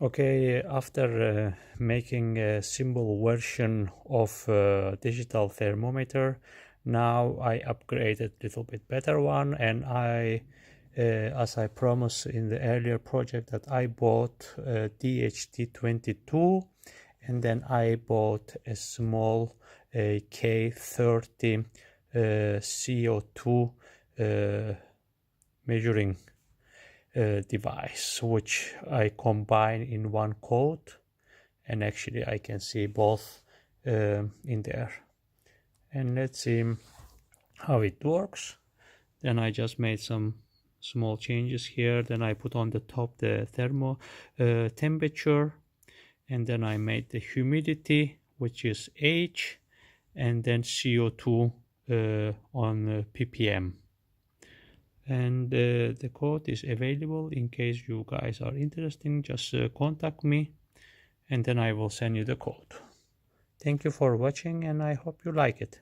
Okay, after making a simple version of digital thermometer, now I upgraded a little bit better one, and as I promised in the earlier project, that I bought DHT22, and then I bought a small K30 CO2 measuring device, which I combine in one code, and actually I can see both in there. And let's see how it works. Then I just made some small changes here. Then I put on the top the temperature, and then I made the humidity, which is H, and then CO2 on ppm. And the code is available in case you guys are interested. Just contact me, and then I will send you the code. Thank you for watching, and I hope you like it.